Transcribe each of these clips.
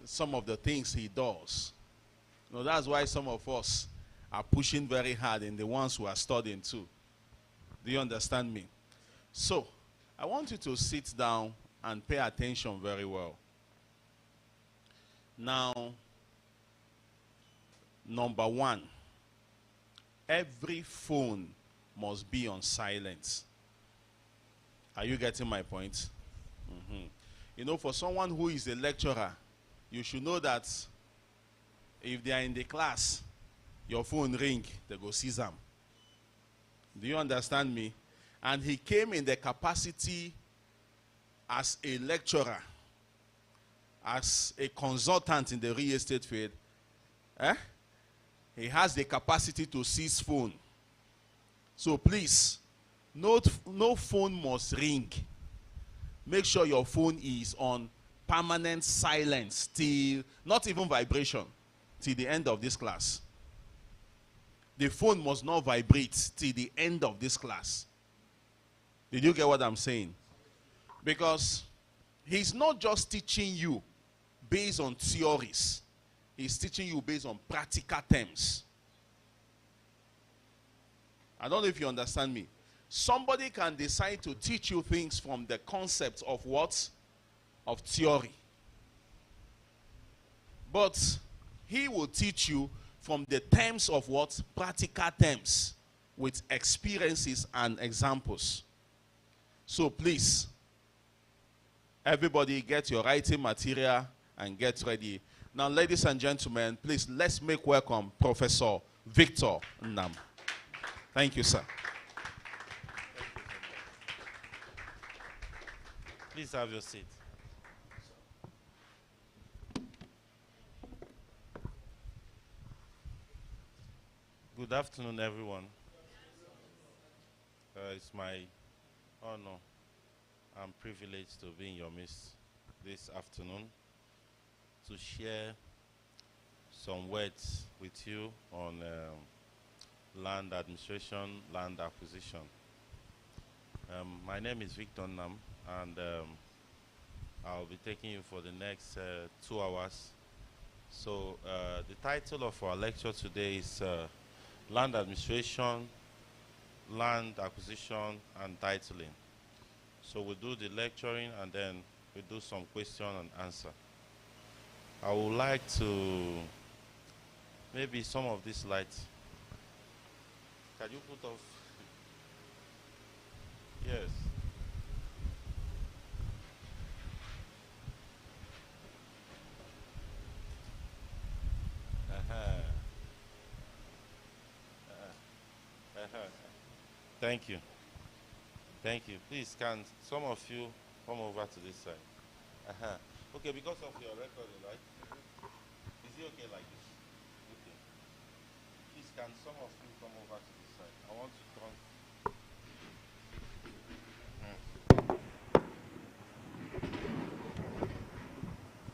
some of the things he does. You know, that's why some of us are pushing very hard in the ones who are studying too. Do you understand me? So, I want you to sit down and pay attention very well. Now, number one, every phone must be on silent. Are you getting my point? You know, for someone who is a lecturer, you should know that if they are in the class, your phone ring, they go seize them. Do you understand me? And he came in the capacity as a lecturer, as a consultant in the real estate field. He has the capacity to seize phone. So please, no phone must ring. Make sure your phone is on permanent silence till, not even vibration, till the end of this class. The phone must not vibrate till the end of this class. Did you get what I'm saying? Because he's not just teaching you based on theories. He's teaching you based on practical terms. I don't know if you understand me. Somebody can decide to teach you things from the concept of what? Of theory. But he will teach you from the terms of what? Practical terms, with experiences and examples. So please, everybody get your writing material and get ready. Now, ladies and gentlemen, please, let's make welcome Professor Victor Nam. Thank you, sir. Please have your seat. Good afternoon, everyone. It's my honor and privilege to be in your midst this afternoon to share some words with you on land administration, land acquisition. My name is Victor Nam, and I'll be taking you for the next 2 hours. So the title of our lecture today is Land Administration, Land Acquisition, and Titling. So we'll do the lecturing and then we'll do some question and answer. I would like to, maybe some of these lights, can you put off? Yes. Thank you. Thank you. Please, can some of you come over to this side? Okay, because of your recording, right? Is it okay like this? Okay. Please, can some of you come over to this side? I want to turn.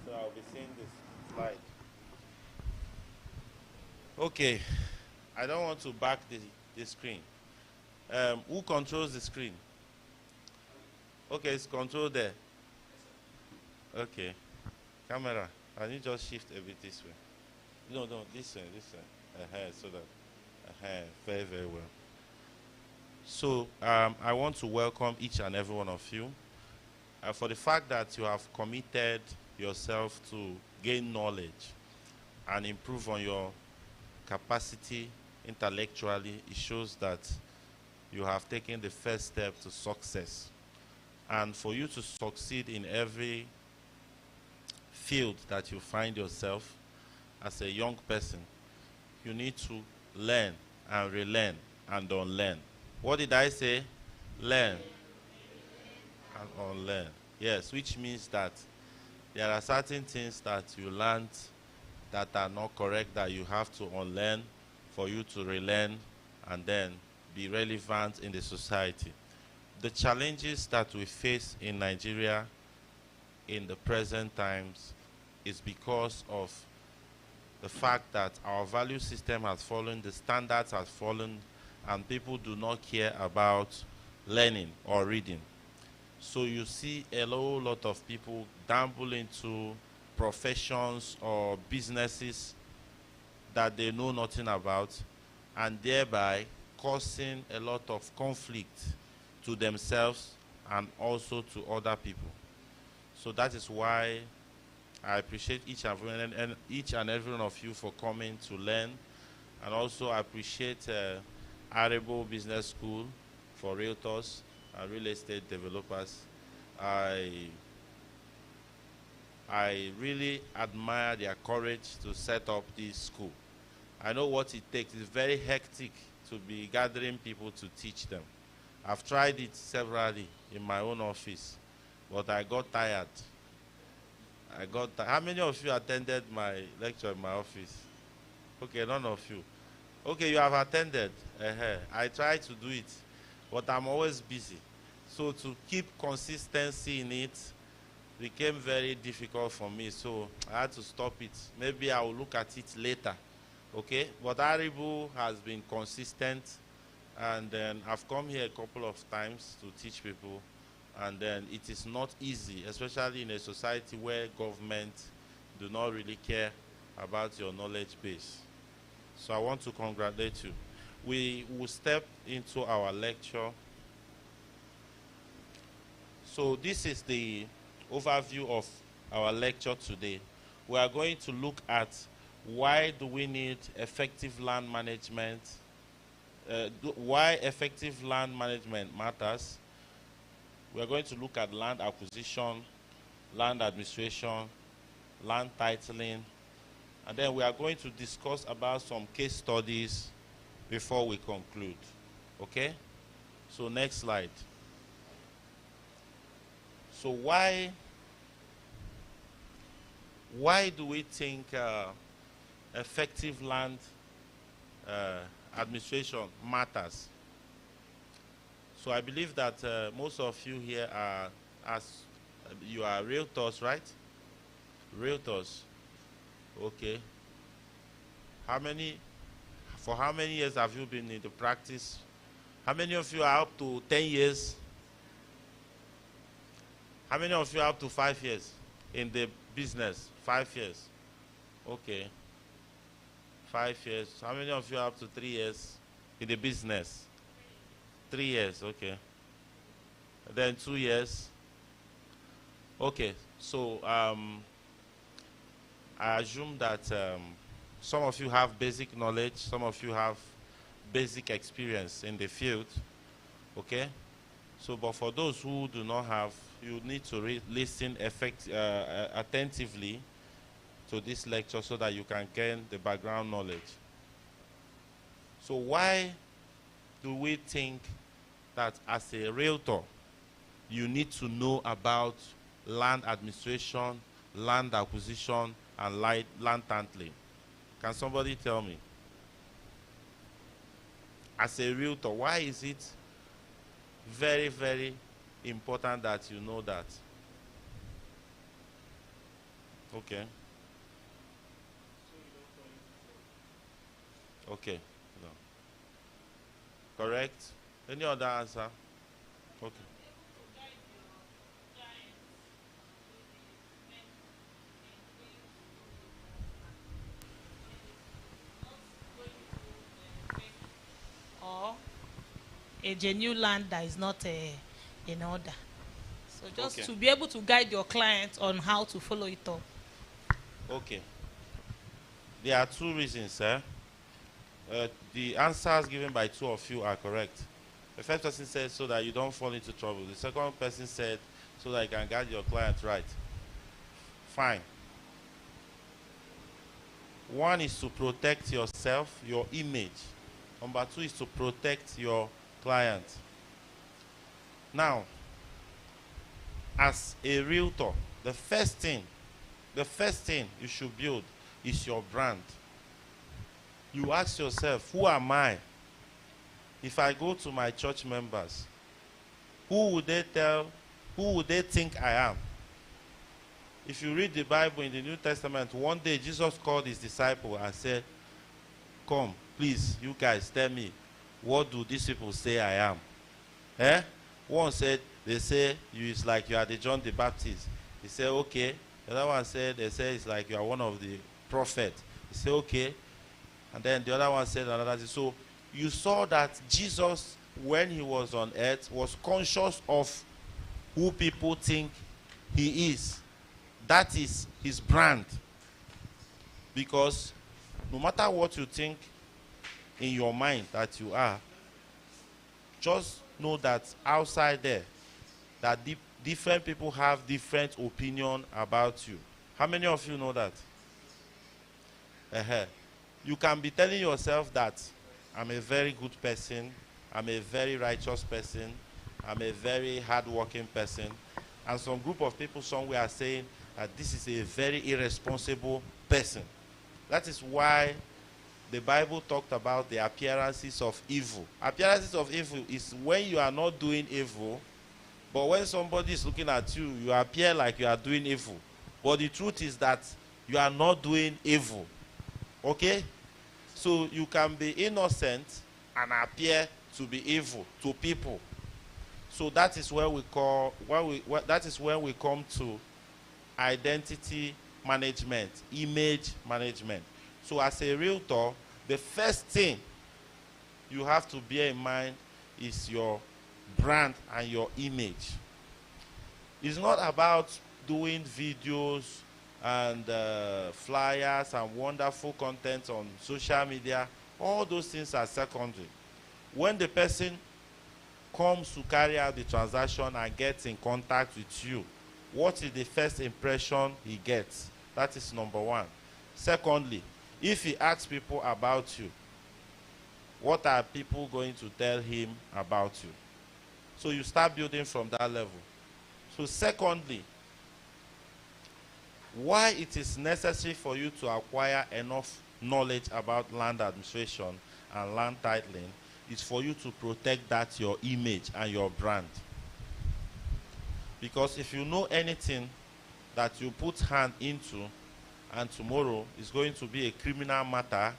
So I'll be seeing this slide. Okay. I don't want to back the screen. Who controls the screen? Okay, it's controlled there. Okay. Camera, can you just shift a bit this way? No, this way. So that, very, very well. So, I want to welcome each and every one of you for the fact that you have committed yourself to gain knowledge and improve on your capacity intellectually. It shows that you have taken the first step to success. And for you to succeed in every field that you find yourself as a young person, you need to learn and relearn and unlearn. What did I say? Learn and unlearn. Yes, which means that there are certain things that you learned that are not correct that you have to unlearn for you to relearn and then be relevant in the society. The challenges that we face in Nigeria in the present times is because of the fact that our value system has fallen, the standards have fallen, and people do not care about learning or reading. So you see a whole lot of people dabble into professions or businesses that they know nothing about, and thereby causing a lot of conflict to themselves and also to other people. So that is why I appreciate each and every one of you for coming to learn, and also I appreciate Arible Business School for realtors and real estate developers. I really admire their courage to set up this school. I know what it takes. It's very hectic to be gathering people to teach them. I've tried it severally in my own office, but I got tired. How many of you attended my lecture in my office? Okay, none of you. Okay, you have attended. I try to do it, but I'm always busy. So to keep consistency in it became very difficult for me, so I had to stop it. Maybe I will look at it later, okay? But Arible has been consistent, and then I've come here a couple of times to teach people, and then it is not easy, especially in a society where government do not really care about your knowledge base. So I want to congratulate you. We will step into our lecture. So this is the overview of our lecture today. We are going to look at why do we need effective land management, why effective land management matters. We are going to look at land acquisition, land administration, land titling, and then we are going to discuss about some case studies before we conclude. Okay? So next slide. So why do we think effective land administration matters? So I believe that most of you here are, you are realtors, right? Realtors. Okay. For how many years have you been in the practice? How many of you are up to 10 years? How many of you are up to 5 years in the business? 5 years. Okay. 5 years. How many of you are up to 3 years in the business? 3 years, okay. And then 2 years. Okay, so I assume that some of you have basic knowledge, some of you have basic experience in the field, okay? So, but for those who do not have, you need to listen attentively to this lecture so that you can gain the background knowledge. So why do we think that as a realtor, you need to know about land administration, land acquisition, and land titling? Can somebody tell me? As a realtor, why is it very, very important that you know that? Okay. Okay. No. Correct. Any other answer? Okay. Or a genuine land that is not in order. So just Okay. to be able to guide your client on how to follow it up. Okay. There are two reasons, sir. The answers given by two of you are correct. The first person said so that you don't fall into trouble. The second person said so that you can guide your client right. Fine. One is to protect yourself, your image. Number two is to protect your client. Now, as a realtor, the first thing you should build is your brand. You ask yourself, who am I? If I go to my church members, who would they think I am? If you read the Bible in the New Testament, one day Jesus called his disciples and said, come, please, you guys, tell me, what do these people say I am? One said, they say it's like you are the John the Baptist. He said, okay, The other one said, they say it's like you are one of the prophets. He said, okay. And then the other one said another thing. So you saw that Jesus, when he was on earth, was conscious of who people think he is. That is his brand. Because no matter what you think in your mind that you are, just know that outside there, that different people have different opinion about you. How many of you know that? You can be telling yourself that I'm a very good person, I'm a very righteous person, I'm a very hardworking person, and some group of people somewhere are saying that this is a very irresponsible person. That is why the Bible talked about the appearances of evil. Appearances of evil is when you are not doing evil, but when somebody is looking at you, you appear like you are doing evil. But the truth is that you are not doing evil. Okay? So you can be innocent and appear to be evil to people. So that is where we call, that is when we come to identity management, image management. So as a realtor, the first thing you have to bear in mind is your brand and your image. It's not about doing videos and flyers and wonderful content on social media. All those things are secondary. When the person comes to carry out the transaction and gets in contact with you, what is the first impression he gets? That is number one. Secondly, if he asks people about you, what are people going to tell him about you? So you start building from that level. So secondly, why it is necessary for you to acquire enough knowledge about land administration and land titling is for you to protect that your image and your brand. Because if you know anything that you put hand into and tomorrow is going to be a criminal matter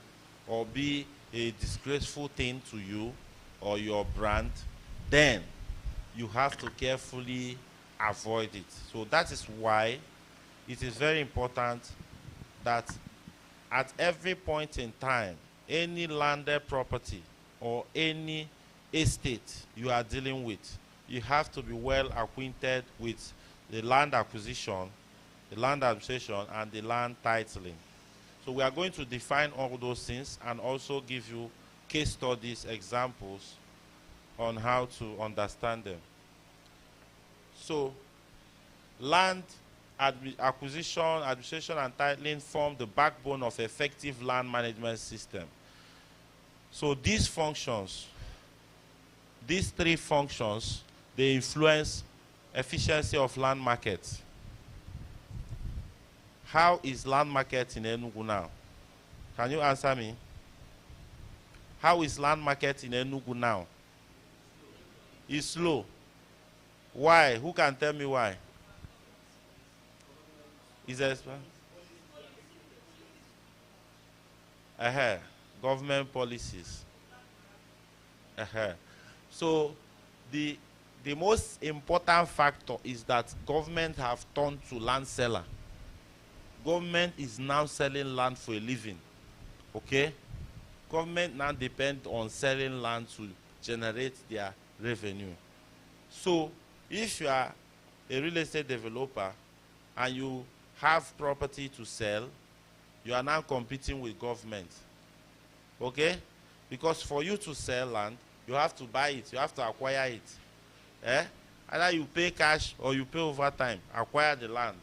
or be a disgraceful thing to you or your brand, then you have to carefully avoid it. So that is why it is very important that at every point in time, any landed property or any estate you are dealing with, you have to be well acquainted with the land acquisition, the land administration, and the land titling. So we are going to define all those things and also give you case studies, examples on how to understand them. So land acquisition, administration, and titling form the backbone of effective land management system. So these functions, these three functions, they influence efficiency of land markets. How is land market in Enugu now? Can you answer me? How is land market in Enugu now? It's slow. Why? Who can tell me why? Is there government policies? So the most important factor is that government have turned to land seller. Government is now selling land for a living. Okay? Government now depend on selling land to generate their revenue. So if you are a real estate developer and you have property to sell, you are now competing with government. Okay? Because for you to sell land, you have to buy it, you have to acquire it. Either you pay cash or you pay over time, acquire the land.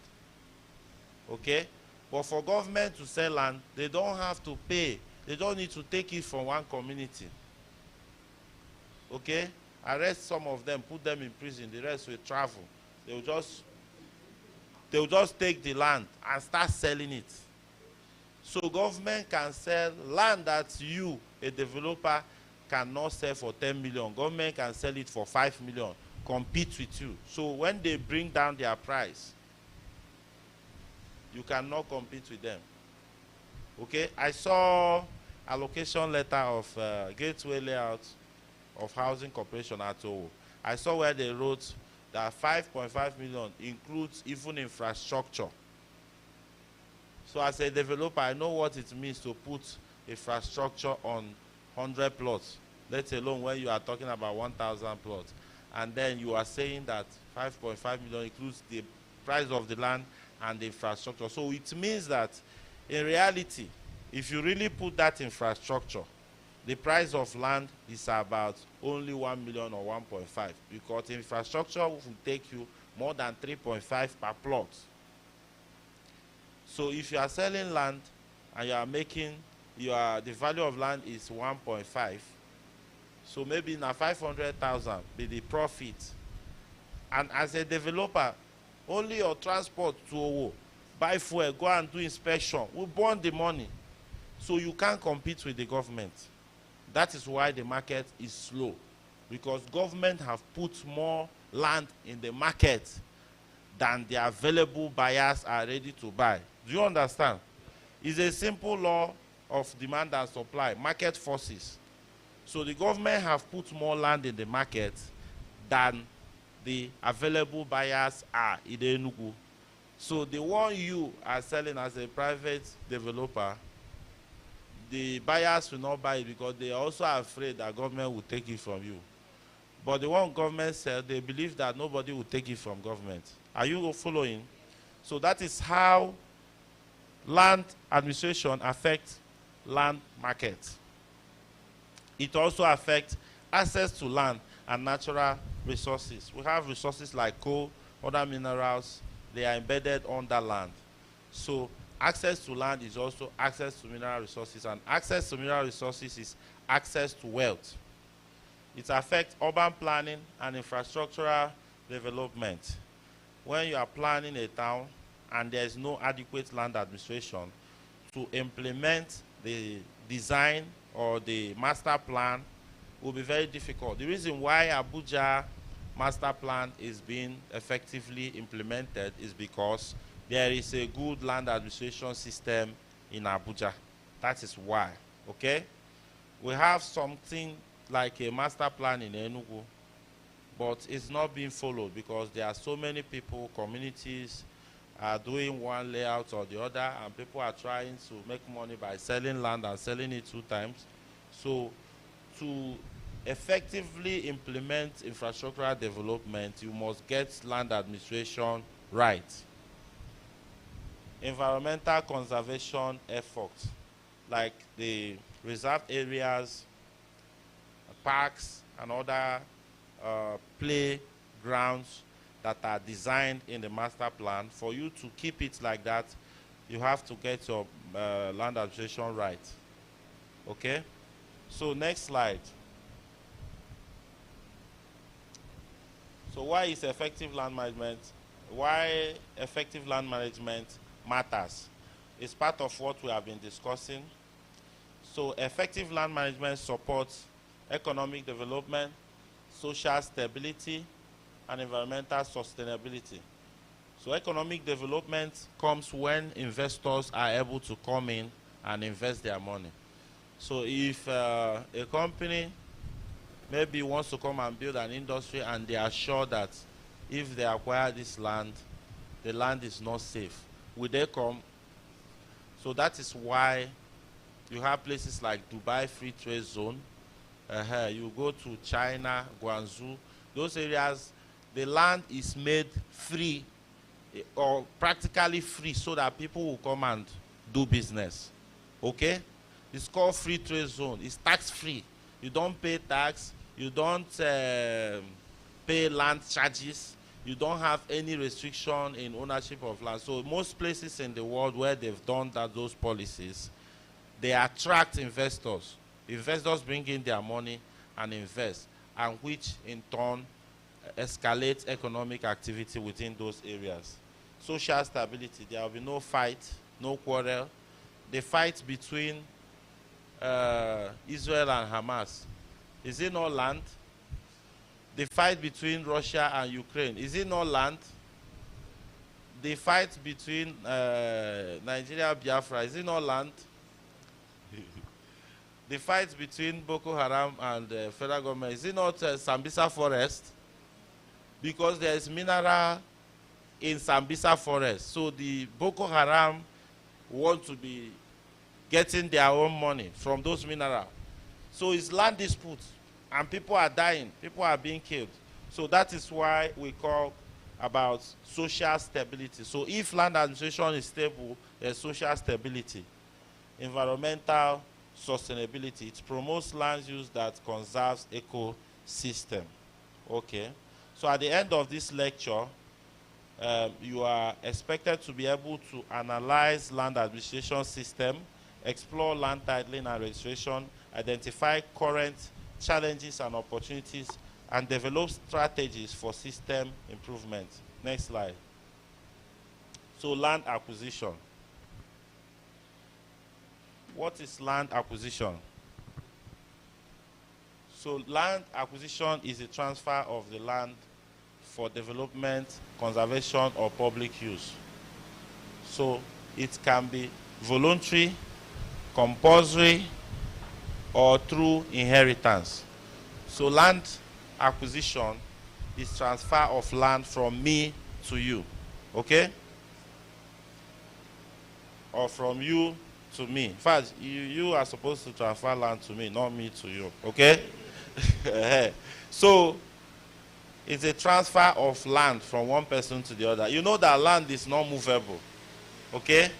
Okay? But for government to sell land, they don't have to pay. They don't need to take it from one community. Okay? Arrest some of them, put them in prison, the rest will travel. They will just take the land and start selling it. So government can sell land that you, a developer, cannot sell for 10 million. Government can sell it for 5 million, compete with you. So when they bring down their price, you cannot compete with them. Okay? I saw allocation letter of Gateway Layout of Housing Corporation at Owo. I saw where they wrote that 5.5 million includes even infrastructure. So as a developer, I know what it means to put infrastructure on 100 plots, let alone when you are talking about 1,000 plots. And then you are saying that 5.5 million includes the price of the land and the infrastructure. So it means that in reality, if you really put that infrastructure, the price of land is about only 1 million or 1.5, because infrastructure will take you more than 3.5 per plot. So if you are selling land and you are making the value of land is 1.5, so maybe now 500,000 be the profit. And as a developer, only your transport to Owo, buy fuel, go and do inspection, will burn the money. So you can't compete with the government. That is why the market is slow, because government have put more land in the market than the available buyers are ready to buy. Do you understand? It's a simple law of demand and supply, market forces. So the government have put more land in the market than the available buyers are in Enugu. So the one you are selling as a private developer, the buyers will not buy it because they are also afraid that government will take it from you. But the one government sells, they believe that nobody will take it from government. Are you following? So that is how land administration affects land market. It also affects access to land and natural resources. We have resources like coal, other minerals, they are embedded under land. So access to land is also access to mineral resources, and access to mineral resources is access to wealth. It affects urban planning and infrastructural development. When you are planning a town and there is no adequate land administration to implement the design or the master plan, will be very difficult. The reason why Abuja master plan is being effectively implemented is because there is a good land administration system in Abuja. That is why, okay? We have something like a master plan in Enugu, but it's not being followed because there are so many people, communities are doing one layout or the other, and people are trying to make money by selling land and selling it 2 times. So to effectively implement infrastructural development, you must get land administration right. Environmental conservation efforts, like the reserved areas, parks, and other playgrounds that are designed in the master plan. For you to keep it like that, you have to get your land administration right. Okay? So next slide. So why is effective land management? Why effective land management matters? It's part of what we have been discussing. So effective land management supports economic development, social stability, and environmental sustainability. So economic development comes when investors are able to come in and invest their money. So if a company maybe wants to come and build an industry and they are sure that if they acquire this land, the land is not safe, will they come? So that is why you have places like Dubai Free Trade Zone. You go to China, Guangzhou, those areas, the land is made free or practically free so that people will come and do business. Okay? It's called Free Trade Zone. It's tax-free. You don't pay tax. You don't pay land charges. You don't have any restriction in ownership of land. So most places in the world where they've done those policies, they attract investors. Investors bring in their money and invest, and which in turn escalates economic activity within those areas. Social stability, there will be no fight, no quarrel. The fight between Israel and Hamas, is it not land? The fight between Russia and Ukraine, is it not land? The fight between Nigeria and Biafra, is it not land? The fight between Boko Haram and the federal government, is it not Sambisa forest? Because there is mineral in Sambisa forest. So the Boko Haram want to be getting their own money from those minerals. So it's land dispute, and people are dying, people are being killed. So that is why we call about social stability. So if land administration is stable, there's social stability. Environmental sustainability, it promotes land use that conserves ecosystem. Okay, so at the end of this lecture, you are expected to be able to analyze land administration system, explore land titling and registration, identify current challenges and opportunities, and develop strategies for system improvement. Next slide. So land acquisition. What is land acquisition? So land acquisition is a transfer of the land for development, conservation, or public use. So it can be voluntary, compulsory, or through inheritance. So land acquisition is transfer of land from me to you, okay? Or from you to me. In fact, you are supposed to transfer land to me, not me to you, okay? So it's a transfer of land from one person to the other. You know that land is not movable, okay?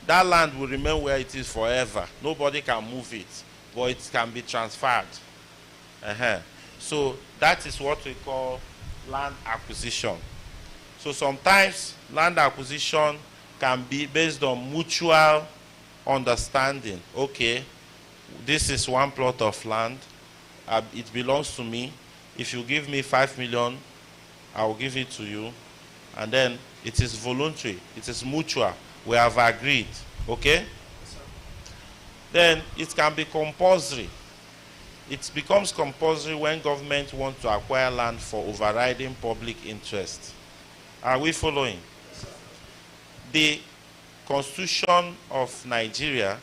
That land will remain where it is forever. Nobody can move it, but it can be transferred. So that is what we call land acquisition. So sometimes land acquisition can be based on mutual understanding. Okay, this is one plot of land. It belongs to me. If you give me 5 million, I will give it to you. And then it is voluntary. It is mutual. We have agreed. Okay? Then it can be compulsory. It becomes compulsory when government wants to acquire land for overriding public interest. Are we following? The Constitution of Nigeria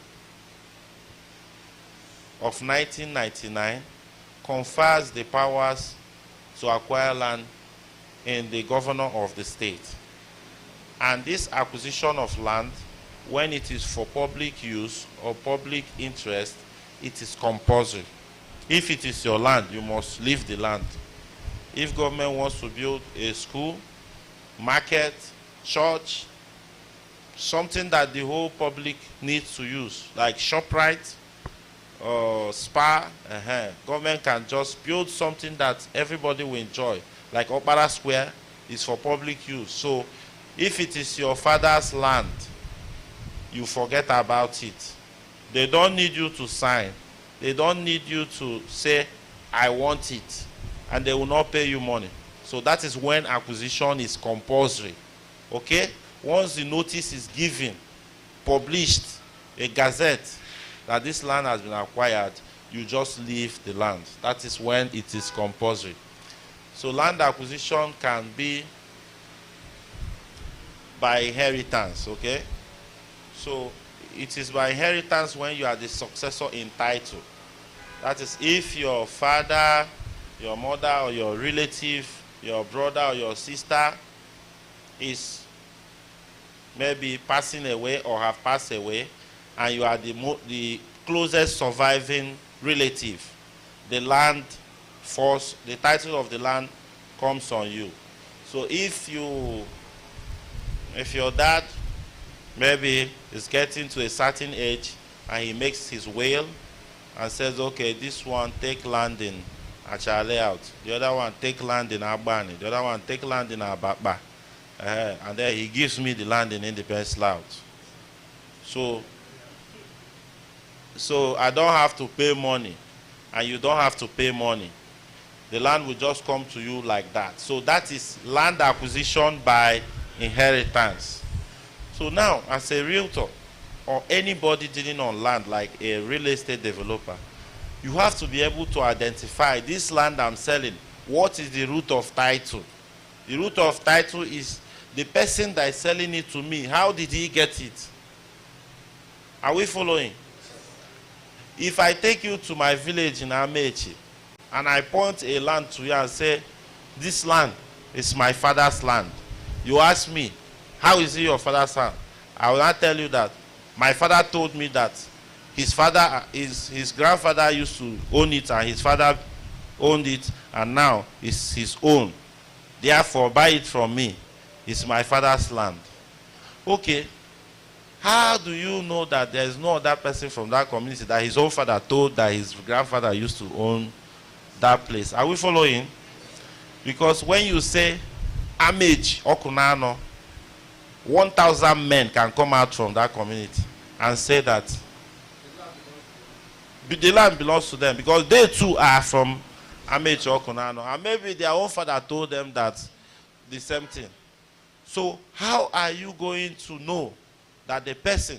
of 1999 confers the powers to acquire land in the governor of the state. And this acquisition of land, when it is for public use or public interest, it is compulsory. If it is your land, you must leave the land. If government wants to build a school, market, church, something that the whole public needs to use, like ShopRite or spa, government can just build something that everybody will enjoy, like Opera Square is for public use. So if it is your father's land, you forget about it. They don't need you to sign. They don't need you to say, I want it, and they will not pay you money. So that is when acquisition is compulsory. Okay? Once the notice is given, published, a gazette, that this land has been acquired, you just leave the land. That is when it is compulsory. So land acquisition can be by inheritance, okay? So it is by inheritance when you are the successor in title. That is if your father, your mother, or your relative, your brother or your sister is maybe passing away or have passed away, and you are the closest surviving relative, the land force, the title of the land comes on you. So if your dad maybe is getting to a certain age and he makes his will and says, okay, this one take land in Achara layout, the other one take land in Agbani, the other one take land in Ababa, and then he gives me the land in Independence Layout. So I don't have to pay money, and you don't have to pay money. The land will just come to you like that. So that is land acquisition by inheritance. So now, as a realtor or anybody dealing on land like a real estate developer, you have to be able to identify this land I'm selling. What is the root of title? The root of title is the person that is selling it to me. How did he get it? Are we following? If I take you to my village in Amechi and I point a land to you and say, this land is my father's land, you ask me, how is it your father's land? I will not tell you that My father told me that his grandfather used to own it, and his father owned it, and now it's his own. Therefore, buy it from me. It's my father's land. Okay. How do you know that there is no other person from that community that his own father told that his grandfather used to own that place? Are we following? Because when you say Amage Okunano, 1,000 men can come out from that community and say that the land belongs to them, because they too are from Amage Okunano, and maybe their own father told them that the same thing. So how are you going to know that the person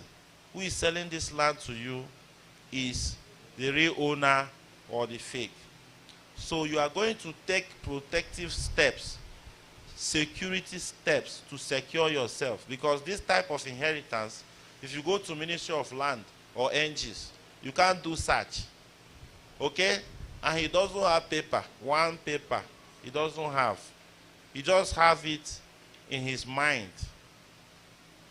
who is selling this land to you is the real owner or the fake? So you are going to take protective steps, security steps to secure yourself, because this type of inheritance, if you go to Ministry of Land or NGs, you can't do search. Okay? And he doesn't have paper, one paper. He doesn't have. He just have it in his mind.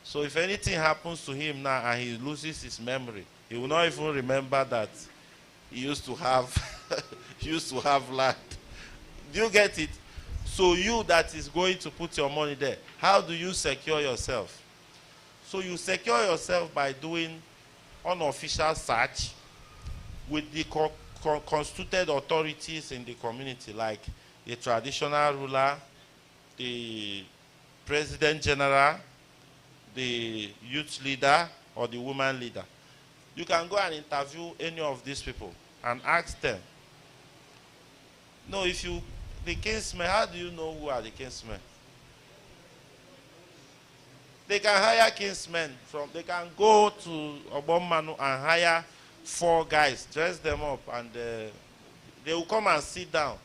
So if anything happens to him now and he loses his memory, he will not even remember that he used to have he used to have land. Do you get it? So you that is going to put your money there, how do you secure yourself? So you secure yourself by doing unofficial search with the constituted authorities in the community, like the traditional ruler, the president general, the youth leader, or the woman leader. You can go and interview any of these people and ask them. No, if you, the kinsmen, how do you know who are the kinsmen? They can hire kinsmen they can go to Obomanu and hire 4 guys, dress them up, and they will come and sit down.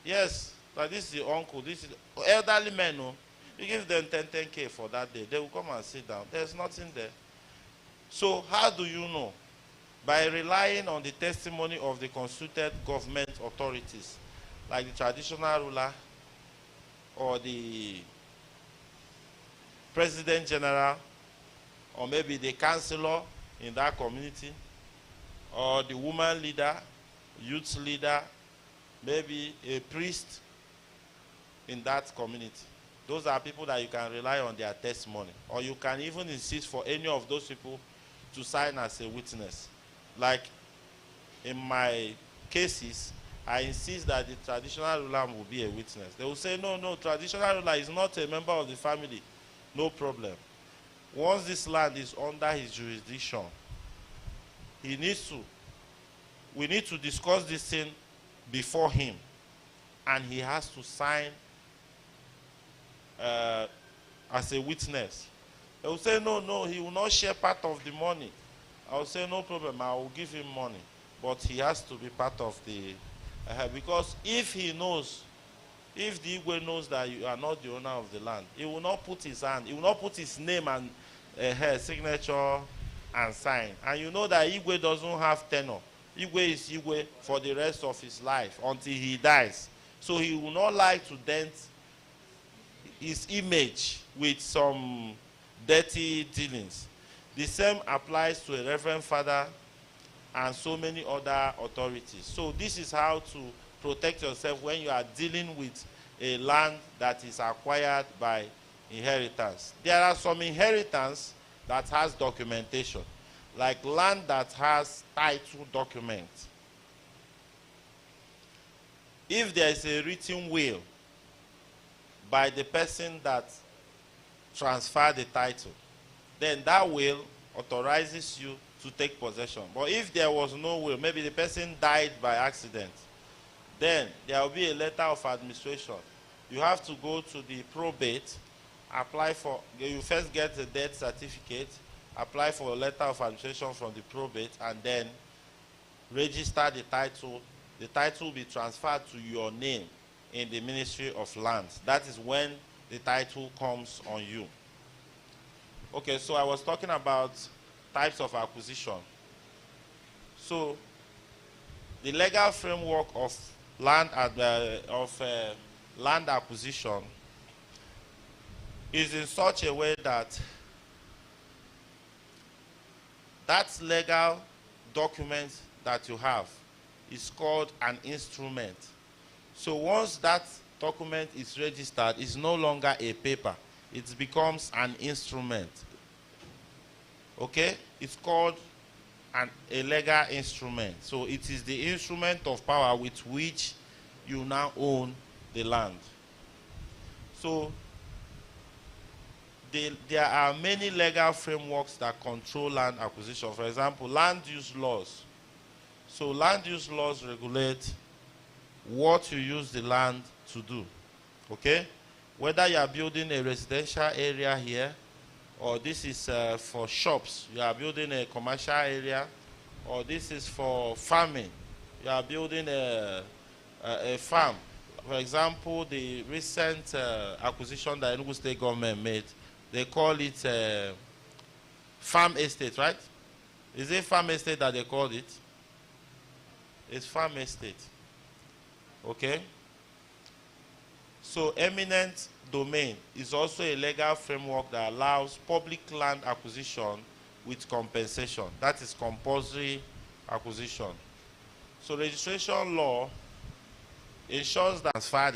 Yes, but this is the uncle, this is elderly men. No? You give them 10K for that day, they will come and sit down. There's nothing there. So how do you know? By relying on the testimony of the constituted government authorities, like the traditional ruler or the president general, or maybe the councillor in that community, or the woman leader, youth leader, maybe a priest in that community. Those are people that you can rely on their testimony. Or you can even insist for any of those people to sign as a witness. Like in my cases, I insist that the traditional ruler will be a witness. They will say, no, traditional ruler is not a member of the family. No problem. Once this land is under his jurisdiction, we need to discuss this thing before him, and he has to sign as a witness. They will say, no, he will not share part of the money. I will say, no problem, I will give him money. But he has to be part of the, because if he knows, if the Igwe knows that you are not the owner of the land, he will not put his hand, he will not put his name and signature and sign. And you know that Igwe doesn't have tenure. Igwe is Igwe for the rest of his life until he dies. So he will not like to dent his image with some dirty dealings. The same applies to a reverend father and so many other authorities. So this is how to protect yourself when you are dealing with a land that is acquired by inheritance. There are some inheritance that has documentation, like land that has title document. If there is a written will by the person that transferred the title, then that will authorizes you to take possession. But if there was no will, maybe the person died by accident, then there will be a letter of administration. You have to go to the probate, apply for, you first get the death certificate, apply for a letter of administration from the probate, and then register the title. The title will be transferred to your name in the Ministry of Lands. That is when the title comes on you. Okay, so I was talking about types of acquisition. So the legal framework of land acquisition is in such a way that that legal document that you have is called an instrument. So once that document is registered, it's no longer a paper. It becomes an instrument. Okay? It's called a legal instrument. So it is the instrument of power with which you now own the land. So there are many legal frameworks that control land acquisition. For example, land use laws. So land use laws regulate what you use the land to do. Okay? Whether you are building a residential area here, or this is for shops, you are building a commercial area, or this is for farming, you are building a farm. For example, the recent acquisition that Enugu State government made, they call it farm estate, right? Is it farm estate that they called it? It's farm estate. Okay? So eminent domain is also a legal framework that allows public land acquisition with compensation. That is compulsory acquisition. So registration law ensures that transfer